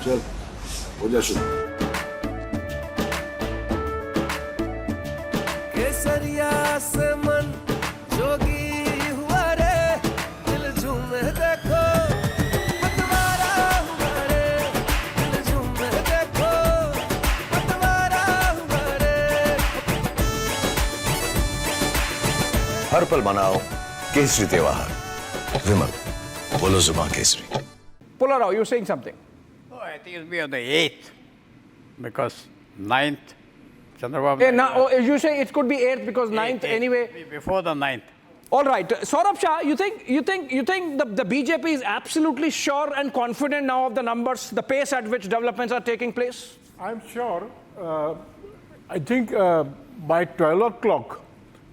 चल हो जा शुरू। केसरिया से मन जोगी हुआ रे, दिल झूमे देखो पतवारा हुआ रे, दिल झूमे देखो पतवारा हुआ रे। हर पल मनाओ केसरी त्योहार। विमल बोलो जुबान Kesari. Pullarao, you're saying something. Oh, I think it'll be on the 8th, because 9th, Chandrababu. You say it could be 8th because 9th anyway. Before the 9th. All right, Saurabh Shah, you think the BJP is absolutely sure and confident now of the numbers, the pace at which developments are taking place? I'm sure. I think by 12 o'clock,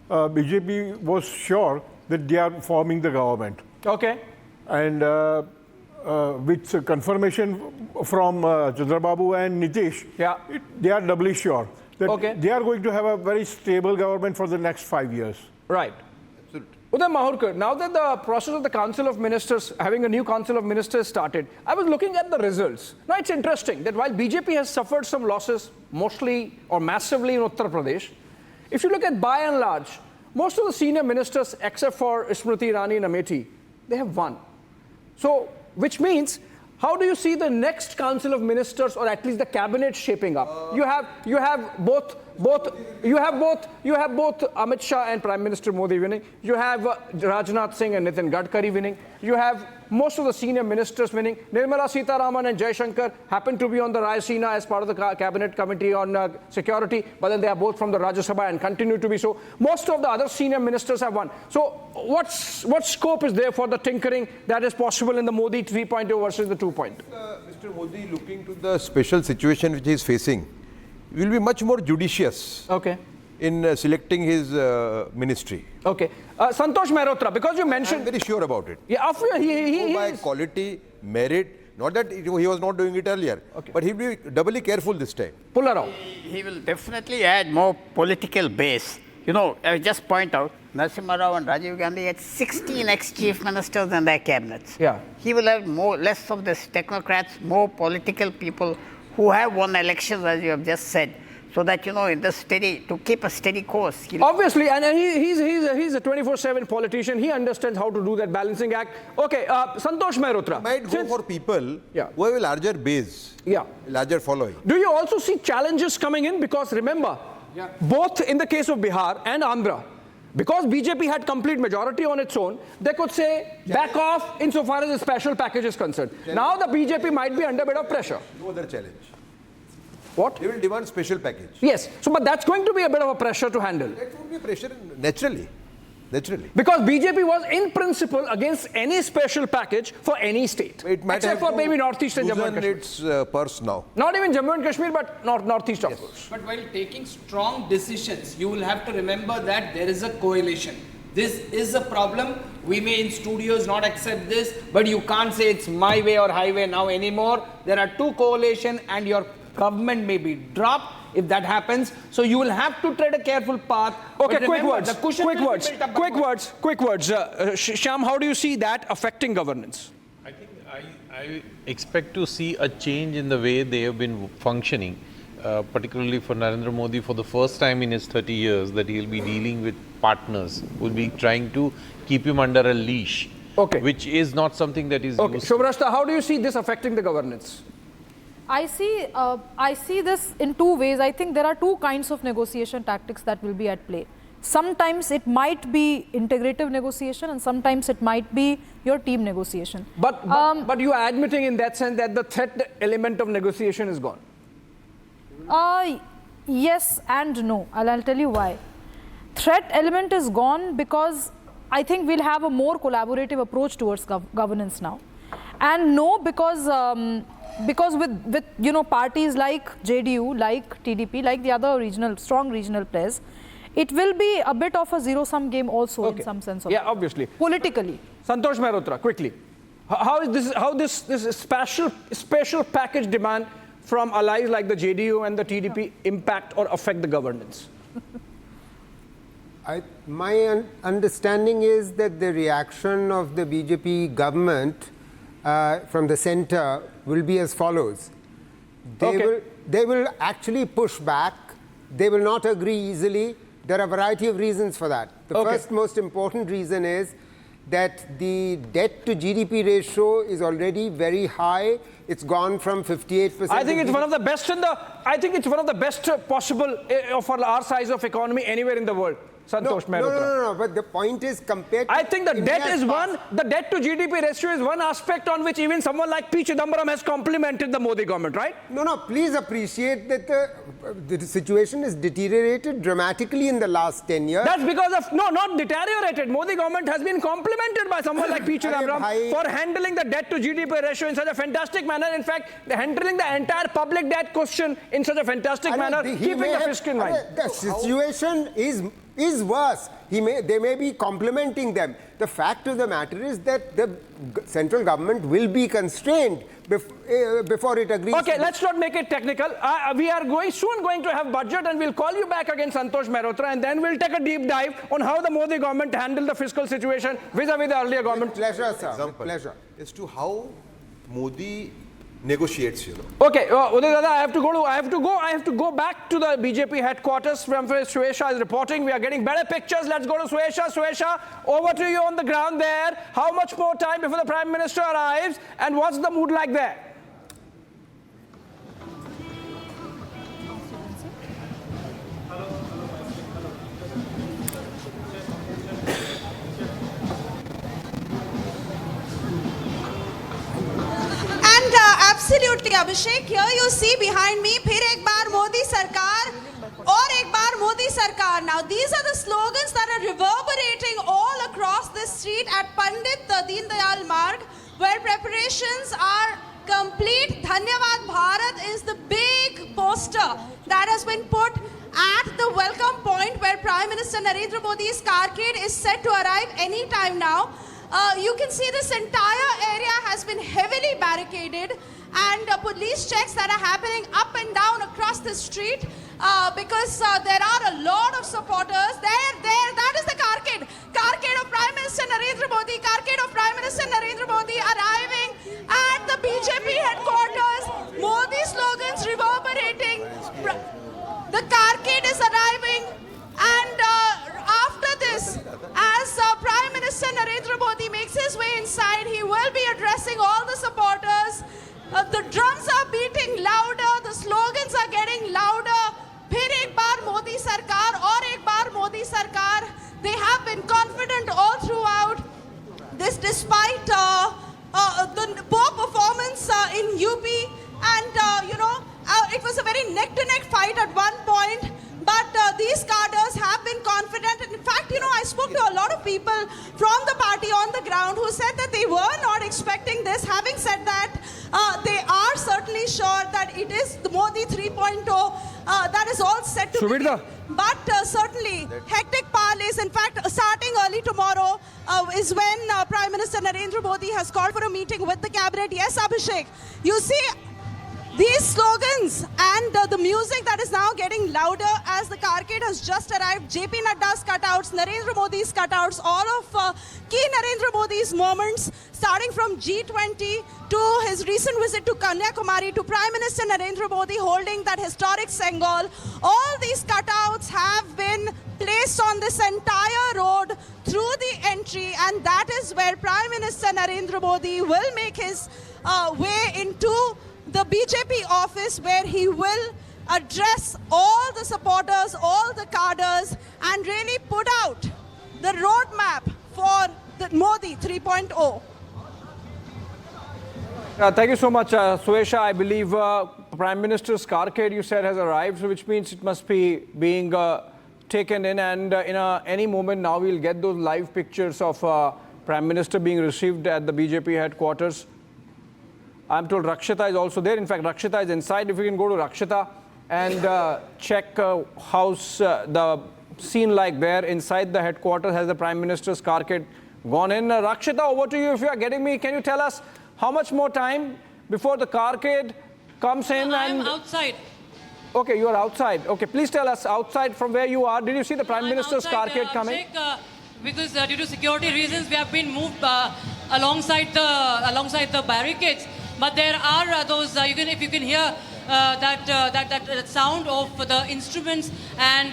BJP was sure that they are forming the government. Okay. And with confirmation from Chandrababu and Nitish, Yeah. they are doubly sure that Okay. they are going to have a very stable government for the next 5 years. Right. Udai Mahurkar, now that the process of the Council of Ministers, having a new Council of Ministers started, I was looking at the results. Now it's interesting that while BJP has suffered some losses, mostly or massively in Uttar Pradesh, if you look at by and large, most of the senior ministers, except for Smriti Irani and Amethi, they have won. So, which means, how do you see the next Council of Ministers, or at least the cabinet, shaping up? You have both Amit Shah and Prime Minister Modi winning. You have Rajnath Singh and Nitin Gadkari winning. You have most of the senior ministers winning. Nirmala Sitharaman and Jaishankar happen to be on the Rayasena as part of the cabinet committee on security, but then they are both from the Rajya Sabha and continue to be so. Most of the other senior ministers have won. So what scope is there for the tinkering that is possible in the Modi 3.0 versus the 2.0? Mr. Modi, looking to the special situation which he is facing, will be much more judicious Okay. in selecting his ministry. Okay. Santosh Mehrotra, because you I'm mentioned... very sure about it. Yeah, he By is- quality, merit, not that he was not doing it earlier, Okay. but he'll be doubly careful this time. Pullarao. He will definitely add more political base. You know, I just point out, Narasimha Rao and Rajiv Gandhi had 16 ex-chief ministers in their cabinets. Yeah. He will have less of this technocrats, more political people who have won elections, as you have just said, so that, you know, to keep a steady course. Obviously, and he's a 24/7 politician. He understands how to do that balancing act. Okay, Santosh Mehrotra. Might go for people Yeah. who have a larger base, Yeah. larger following. Do you also see challenges coming in? Because remember, both in the case of Bihar and Andhra, because BJP had complete majority on its own, they could say back off insofar as the special package is concerned. Now the BJP might be under a bit of pressure. No other challenge. What? They will demand special package. Yes. So, but that's going to be a bit of a pressure to handle. That would be pressure naturally. Naturally. Because BJP was in principle against any special package for any state. It might Except have for maybe Northeast and Jammu and loosen Kashmir. its purse now. Not even Jammu and Kashmir, but Northeast, of course. But while taking strong decisions, you will have to remember that there is a coalition. This is a problem. We may in studios not accept this, but you can't say it's my way or highway now anymore. There are two coalition and your government may be dropped if that happens. So you will have to tread a careful path. Okay, But quick remember, words. the cushion Quick will be words. built up by Quick more. words. Quick words. Shyam, how do you see that affecting governance? I think I expect to see a change in the way they have been functioning, particularly for Narendra Modi for the first time in his 30 years that he will be dealing with partners who will be trying to keep him under a leash, Okay. which is not something that is Okay, used to. Shubhrashta, how do you see this affecting the governance? I see this in two ways. I think there are two kinds of negotiation tactics that will be at play. Sometimes it might be integrative negotiation and sometimes it might be your team negotiation. But you are admitting in that sense that the threat element of negotiation is gone. Yes and no. I'll tell you why. Threat element is gone because I think we'll have a more collaborative approach towards governance now. And no, because with you know parties like JDU, like TDP, like the other strong regional players, it will be a bit of a zero-sum game also in some sense of Yeah, obviously. politically. Santosh Mehrotra, quickly. How this special package demand from allies like the JDU and the TDP impact or affect the governance? My understanding is that the reaction of the BJP government from the center will be as follows. They will actually push back. They will not agree easily. There are a variety of reasons for that. The first most important reason is that the debt to GDP ratio is already very high. It's gone from 58%. I think it's one of the best possible for our size of economy anywhere in the world. Santosh Mehrotra. No. But the point is, compared to I think the debt to GDP ratio is one aspect on which even someone like P. Chidambaram has complimented the Modi government, right? No. Please appreciate that the situation is deteriorated dramatically in the last 10 years. That's because of not deteriorated. Modi government has been complimented by someone like P. Chidambaram for handling the debt to GDP ratio in such a fantastic manner. In fact, handling the entire public debt question in such a fantastic manner, keeping the fiscal in mind. The situation is worse. They may be complimenting them. The fact of the matter is that the central government will be constrained before it agrees. Okay, let's not make it technical. We are soon going to have budget, and we'll call you back again, Santosh Mehrotra, and then we'll take a deep dive on how the Modi government handled the fiscal situation vis-a-vis the earlier government. Pleasure, sir. Example Pleasure. as to how Modi negotiates, Okay, Uday Dada, I have to go back to the BJP headquarters from where Swesha is reporting. We are getting better pictures. Let's go to Swesha. Swesha, over to you on the ground there. How much more time before the Prime Minister arrives, and what's the mood like there? Absolutely, Abhishek. Here you see behind me, Phir ek baar Modi Sarkar aur ek baar Modi Sarkar. Now, these are the slogans that are reverberating all across this street at Pandit Deen Dayal Marg, where preparations are complete. Dhanyavad Bharat is the big poster that has been put at the welcome point where Prime Minister Narendra Modi's carcade is set to arrive any time now. You can see this entire area has been heavily barricaded, and police checks that are happening up and down across the street because there are a lot of supporters. That is the carcade of Prime Minister Narendra Modi, carcade of Prime Minister Narendra Modi arriving at the BJP headquarters. Modi slogans reverberating. The carcade is arriving, and after this, as Prime Minister Narendra Modi makes his way inside, he will be addressing all the supporters. The drums are beating louder, the slogans are getting louder. Phir ek baar Modi Sarkar aur ek baar Modi Sarkar. They have been confident all throughout this, despite the poor performance in UP, and it was a very neck-to-neck fight at one point. But these cadres have been confident. And in fact, I spoke to a lot of people from the party on the ground who said that they were not expecting this. Having said that, they are certainly sure that it is the Modi 3.0 that is all set to begin. But certainly, hectic parleys. In fact, starting early tomorrow is when Prime Minister Narendra Modi has called for a meeting with the cabinet. Yes, Abhishek, you see, these slogans and the music that is now getting louder as the carcade has just arrived. JP Nadda's cutouts, Narendra Modi's cutouts, all of key Narendra Modi's moments, starting from G20 to his recent visit to Kanyakumari, to Prime Minister Narendra Modi holding that historic Sengol. All these cutouts have been placed on this entire road through the entry, and that is where Prime Minister Narendra Modi will make his way into the BJP office, where he will address all the supporters, all the cadres, and really put out the roadmap for the Modi 3.0. Thank you so much, Swesha. I believe Prime Minister's carcade, you said, has arrived, which means it must be being taken in, and in any moment now we'll get those live pictures of Prime Minister being received at the BJP headquarters. I'm told Rakshita is also there. In fact, Rakshita is inside. If we can go to Rakshita and check how's the scene like there inside the headquarters. Has the Prime Minister's carcade gone in? Rakshita, over to you if you are getting me. Can you tell us how much more time before the carcade comes in? I'm outside. Okay, you are outside. Okay, please tell us outside from where you are. Did you see the Prime Minister's carcade coming? Because due to security reasons, we have been moved alongside the barricades. But there are those, if you can hear that sound of the instruments, and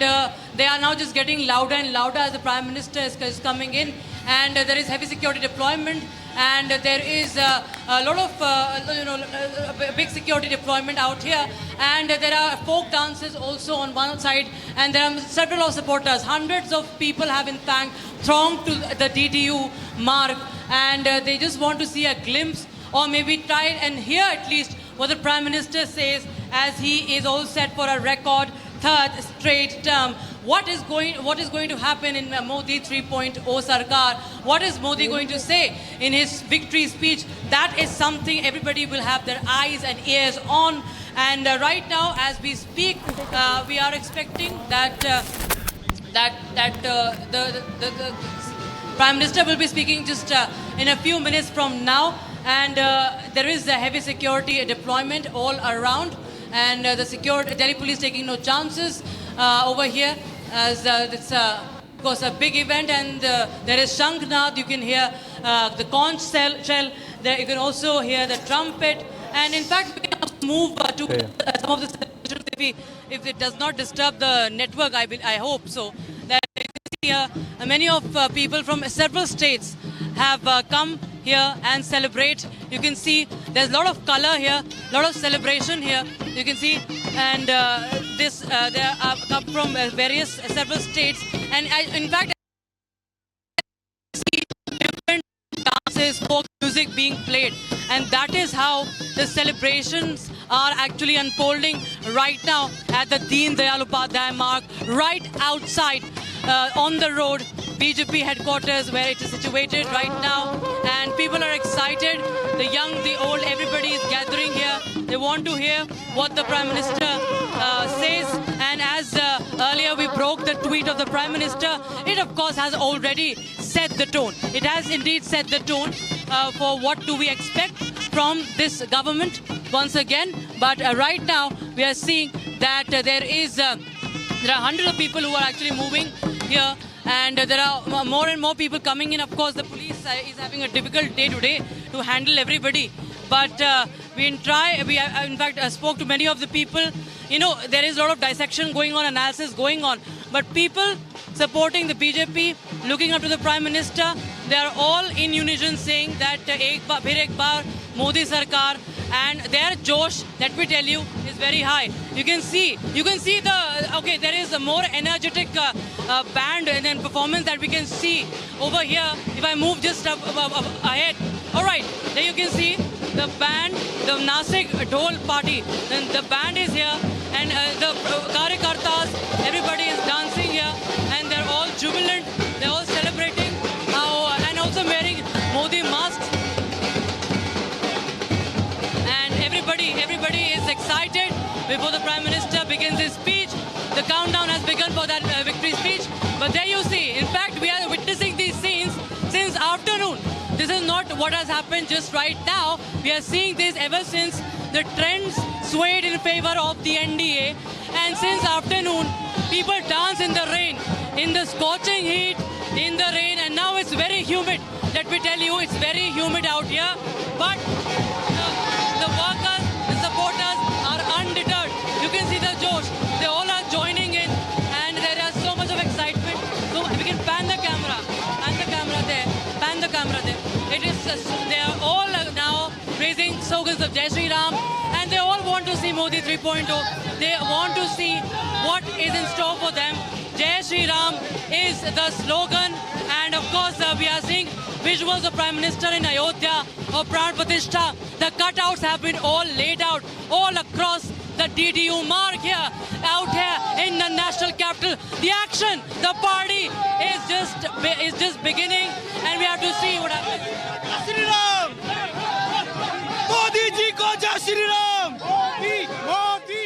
they are now just getting louder and louder as the Prime Minister is coming in, and there is heavy security deployment, and there is a lot of big security deployment out here, and there are folk dances also on one side, and there are several of supporters. Hundreds of people have in fact thronged to the DTU mark, and they just want to see a glimpse, or maybe try and hear at least what the Prime Minister says, as he is all set for a record third straight term. What is going to happen in Modi 3.0 Sarkar? What is Modi going to say in his victory speech? That is something everybody will have their eyes and ears on. And right now, as we speak, we are expecting that the Prime Minister will be speaking just in a few minutes from now. And there is a heavy security deployment all around, and the Delhi police taking no chances over here, as it's of course a big event, and there is Shanknath. You can hear the conch shell. There you can also hear the trumpet, and in fact we can also move to some of the celebrations if it does not disturb the network. I hope so. That you can see here many of people from several states have come here and celebrate. You can see there's a lot of color here, a lot of celebration here. You can see, and they are come from several states, and in fact, I see different dances, folk music being played, and that is how the celebrations are actually unfolding right now at the Deen Dayal Upadhyay mark, right outside on the road, BJP headquarters, where it is situated right now, and people are excited. The young, the old, everybody is gathering here. They want to hear what the Prime Minister says, and as earlier we broke the tweet of the Prime Minister, it of course has already set the tone. It has indeed set the tone for what do we expect from this government once again. But right now we are seeing that there are hundreds of people who are actually moving here, and there are more and more people coming in. Of course, the police is having a difficult day today to handle everybody. But we in fact spoke to many of the people. You know, there is a lot of dissection going on, analysis going on. But people supporting the BJP, looking up to the Prime Minister, they are all in unison saying that phir ek baar Modi Sarkar, and their josh, let me tell you, is very high. You can see there is a more energetic band and then performance that we can see over here. If I move just ahead, all right, there you can see the band, the Nasik Dhol party. Then the band is here, and the Karyakartas, everybody is dancing here, and they're all jubilant, they're all celebrating, and also wearing Modi masks. Everybody is excited before the Prime Minister begins his speech. The countdown has begun for that victory speech. But there you see, in fact, we are witnessing these scenes since afternoon. This is not what has happened just right now. We are seeing this ever since the trends swayed in favor of the NDA. And since afternoon, people dance in the rain, in the scorching heat, in the rain. And now it's very humid. Let me tell you, it's very humid out here. But the workers, the supporters are undeterred. You can see the josh. They all are joining in, and there is so much of excitement. So we can pan the camera there. It is they are all now raising slogans of Jai Shri Ram, and they all want to see Modi 3.0. They want to see what is in store for them. Jai Shri Ram is the slogan, and of course we are seeing visuals of Prime Minister in Ayodhya of Pran Pratishtha. The cutouts have been all laid out all across the DTU mark here, out here in the national capital. The action, the party is just beginning, and we have to see what happens. Shri Ram! Modi ji ko Jai Shri Ram! Modi!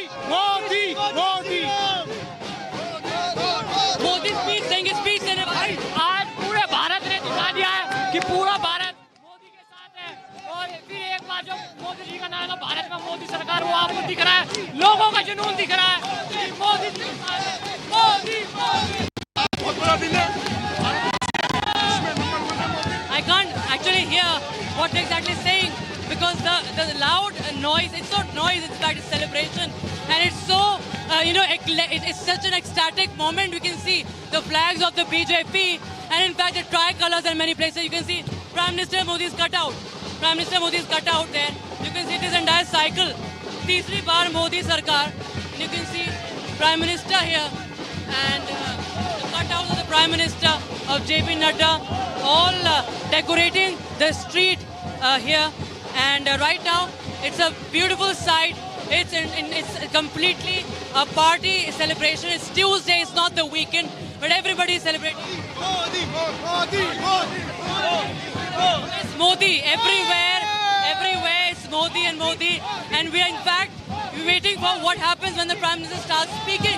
Modi speech, saying his speech, and आज पूरे भारत ने दिखा दिया है कि पूरा भारत मोदी के साथ है, और फिर एक बार जो मोदी जी का नारा था भारत में मोदी सरकार, वो आपको दिख रहा है, लोगों का जुनून दिख रहा है कि मोदी जी के साथ है, मोदी। बहुत बड़ा दिन है। I can't actually hear what exactly saying, because the loud noise. It's not noise, in fact, it's celebration. And it's so, it's such an ecstatic moment. We can see the flags of the BJP and in fact the tricolors in many places. You can see Prime Minister Modi's cutout. Prime Minister Modi's cutout there. You can see this entire cycle. Teesri baar Modi Sarkar. You can see Prime Minister here and the cutouts of the Prime Minister of JP Nadda all decorating the street here. And right now it's a beautiful sight. It's completely a party celebration. It's Tuesday, it's not the weekend, but everybody is celebrating. Modi, Modi, Modi, Modi. It's Modi everywhere it's Modi and Modi. And we are in fact waiting for what happens when the Prime Minister starts speaking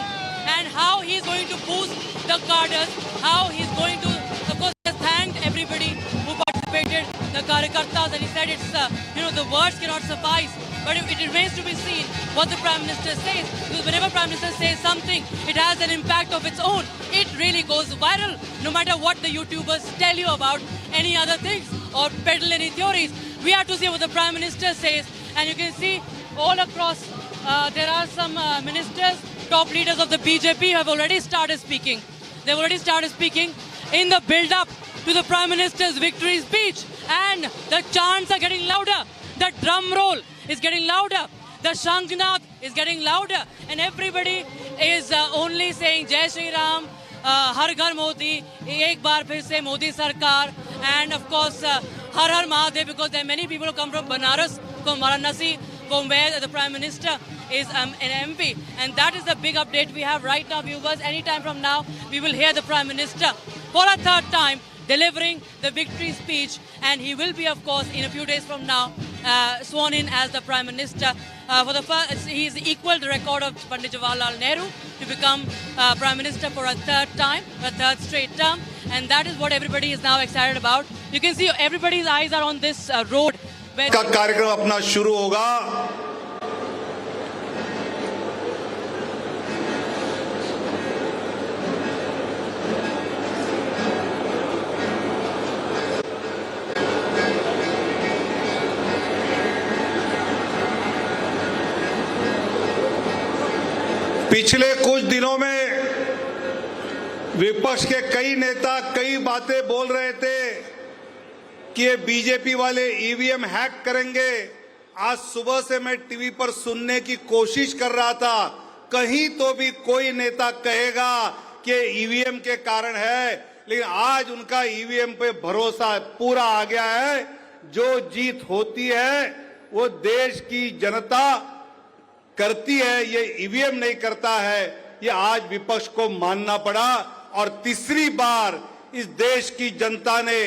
and how he's going to boost the cadres, how he's going to, of course, he has thanked everybody who participated, the Karyakartas, and he said it's, the words cannot suffice. But it remains to be seen what the Prime Minister says. Because whenever Prime Minister says something, it has an impact of its own. It really goes viral, no matter what the YouTubers tell you about any other things or peddle any theories. We have to see what the Prime Minister says. And you can see all across, there are some ministers, top leaders of the BJP who have already started speaking. They've already started speaking in the build-up to the Prime Minister's victory speech. And the chants are getting louder. The drum roll is getting louder. The Shanknath is getting louder. And everybody is only saying Jai Shri Ram, Har Ghar Modi, Ek Baar Phir Se Modi Sarkar, and of course Har Har Mahadev, because there are many people who come from Banaras, from Varanasi, from where the Prime Minister is an MP. And that is the big update we have right now, viewers. Anytime from now, we will hear the Prime Minister for a third time delivering the victory speech, and he will be, of course, in a few days from now, sworn in as the Prime Minister. For the first, he is equal the record of Pandit Jawaharlal Nehru to become Prime Minister for a third time, a third straight term, and that is what everybody is now excited about. You can see everybody's eyes are on this road. Where का कार्यक्रम अपना शुरू होगा. पिछले कुछ दिनों में विपक्ष के कई नेता कई बातें बोल रहे थे कि ये बीजेपी वाले ईवीएम हैक करेंगे. आज सुबह से मैं टीवी पर सुनने की कोशिश कर रहा था, कहीं तो भी कोई नेता कहेगा कि ईवीएम के कारण है, लेकिन आज उनका ईवीएम पे भरोसा पूरा आ गया है. जो जीत होती है वो देश की जनता करती है, ये ईवीएम नहीं करता है. ये आज विपक्ष को मानना पड़ा. और तीसरी बार इस देश की जनता ने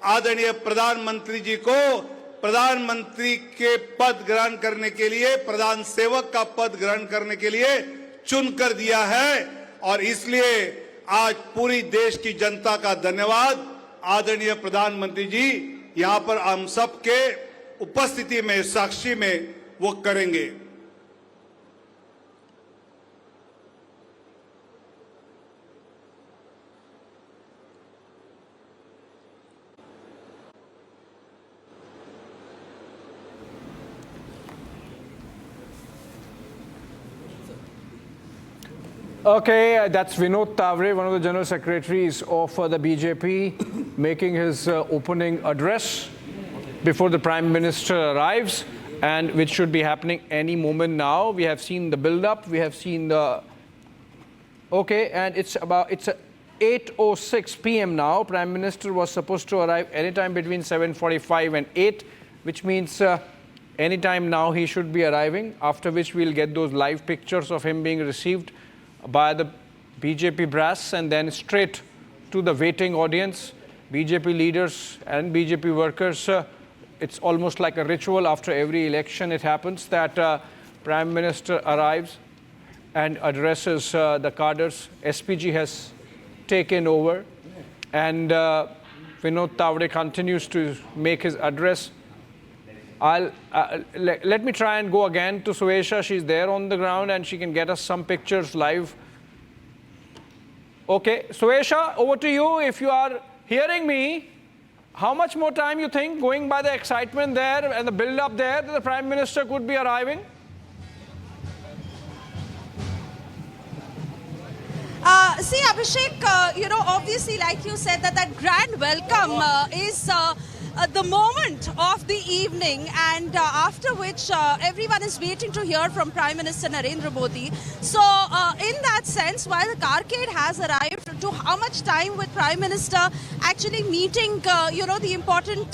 आदरणीय प्रधानमंत्री जी को प्रधानमंत्री के पद ग्रहण करने के लिए, प्रधान सेवक का पद ग्रहण करने के लिए चुनकर दिया है. और इसलिए आज पूरी देश की जनता का धन्यवाद आदरणीय प्रधानमंत्री जी यहां पर हम सब के उपस्थिति में, साक्षी में वो करेंगे. Okay, that's Vinod Tavre, one of the General Secretaries of the BJP, making his opening address before the Prime Minister arrives, and which should be happening any moment now. We have seen the build-up, we have seen the... Okay, and it's 8:06 p.m. now. Prime Minister was supposed to arrive anytime between 7:45 and 8, which means anytime now he should be arriving, after which we'll get those live pictures of him being received by the BJP brass and then straight to the waiting audience, BJP leaders and BJP workers. It's almost like a ritual after every election. It happens that Prime Minister arrives and addresses the cadres. SPG has taken over, and Vinod Tavre continues to make his address. Let me try and go again to Suesha. She's there on the ground and she can get us some pictures live. Okay, Suesha, over to you if you are hearing me. How much more time you think, going by the excitement there and the build-up there, that the Prime Minister could be arriving? See, Abhishek, you know, obviously, like you said, that grand welcome is the moment of the evening, and after which everyone is waiting to hear from Prime Minister Narendra Modi. So, in that sense, while the carcade has arrived, to how much time with Prime Minister actually meeting, you know, the important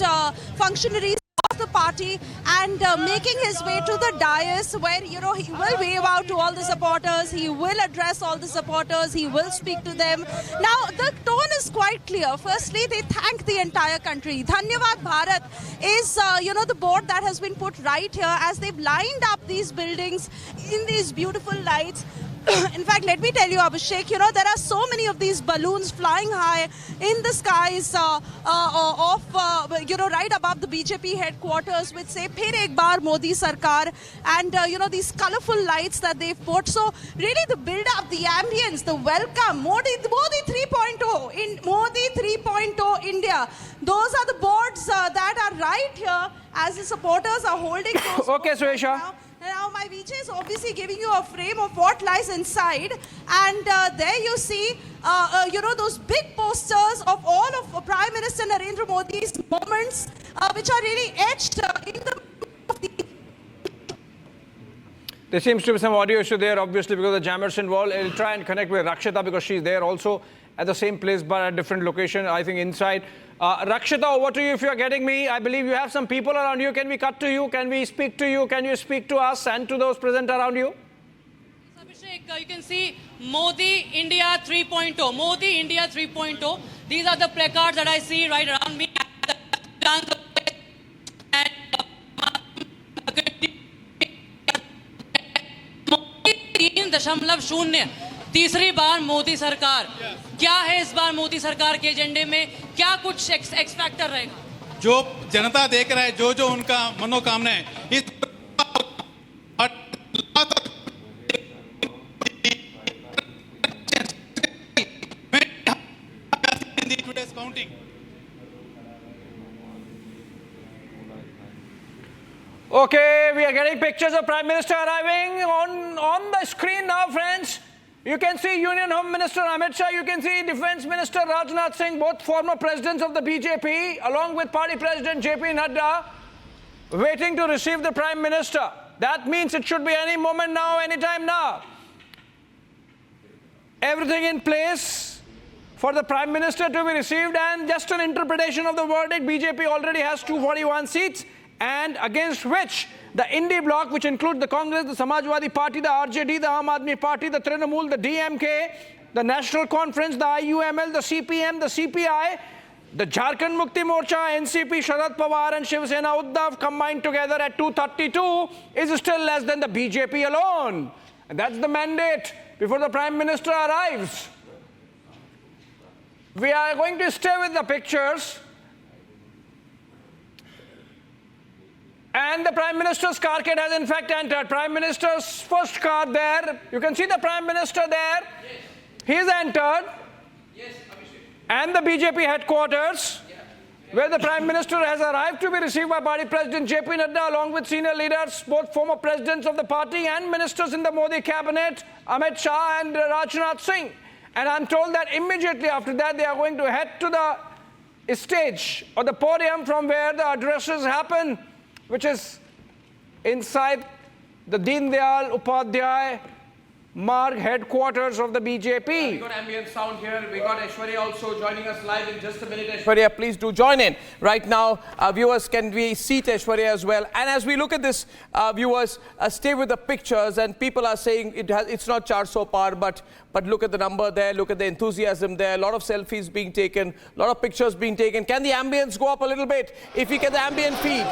functionaries of the party and making his way to the dais, where, you know, he will wave out to all the supporters, he will address all the supporters, he will speak to them. Now, the tone is quite clear. Firstly, they thank the entire country. Dhanyavad Bharat is, you know, the board that has been put right here as they've lined up these buildings in these beautiful lights. In fact, let me tell you, Abhishek, you know, there are so many of these balloons flying high in the skies you know, right above the BJP headquarters, which say, Phir ek baar Modi Sarkar, and, you know, these colorful lights that they've put. So, really, the build-up, the ambience, the welcome, Modi 3.0, in Modi 3.0 India. Those are the boards that are right here as the supporters are holding those. Okay, Suresha. Now, my VJ is obviously giving you a frame of what lies inside, and there you see, you know, those big posters of all of Prime Minister Narendra Modi's moments, which are really etched in the. There seems to be some audio issue there, obviously, because the jammers involved. I'll try and connect with Rakshita because she's there also at the same place, but at a different location, I think inside. Rakshita, over to you if you're getting me. I believe you have some people around you. Can we cut to you? Can we speak to you? Can you speak to us and to those present around you? Abhishek, you can see Modi India 3.0. Modi India 3.0. These are the placards that I see right around me. .0 तीसरी बार मोदी सरकार. क्या है इस बार मोदी सरकार के एजेंडे में? क्या कुछ एक्स फैक्टर रहेगा? जो जनता देख रहा है, जो उनका मनोकामना है, इस Okay, we are getting pictures of Prime Minister arriving on the screen now, friends. You can see Union Home Minister Amit Shah, you can see Defence Minister Rajnath Singh, both former presidents of the BJP, along with Party President JP Nadda, waiting to receive the Prime Minister. That means it should be any moment now, any time now. Everything in place for the Prime Minister to be received, and just an interpretation of the verdict, BJP already has 241 seats, and against which the Indie bloc, which includes the Congress, the Samajwadi Party, the RJD, the Aam Aadmi Party, the Trinamool, the DMK, the National Conference, the IUML, the CPM, the CPI, the Jharkhand Mukti Morcha, NCP, Sharad Pawar and Shiv Sena Uddhav combined together at 232 is still less than the BJP alone. And that's the mandate before the Prime Minister arrives. We are going to stay with the pictures. And the Prime Minister's carcade has in fact entered. Prime Minister's first car there. You can see the Prime Minister there. Yes. He has entered. Yes, and the BJP headquarters, where the Prime Minister has arrived to be received by Party President JP Nadda, along with senior leaders, both former presidents of the party and ministers in the Modi cabinet, Amit Shah and Rajnath Singh. And I'm told that immediately after that, they are going to head to the stage or the podium from where the addresses happen, which is inside the Deen Dayal Upadhyay Marg headquarters of the BJP. We got ambient sound here. We got Aishwarya also joining us live in just a minute. Aishwarya, please do join in. Right now, viewers, can we seat Aishwarya as well? And as we look at this, viewers, stay with the pictures, and people are saying it's not 400 par, but look at the number there, look at the enthusiasm there, a lot of selfies being taken, a lot of pictures being taken. Can the ambience go up a little bit? If we get the ambient feed.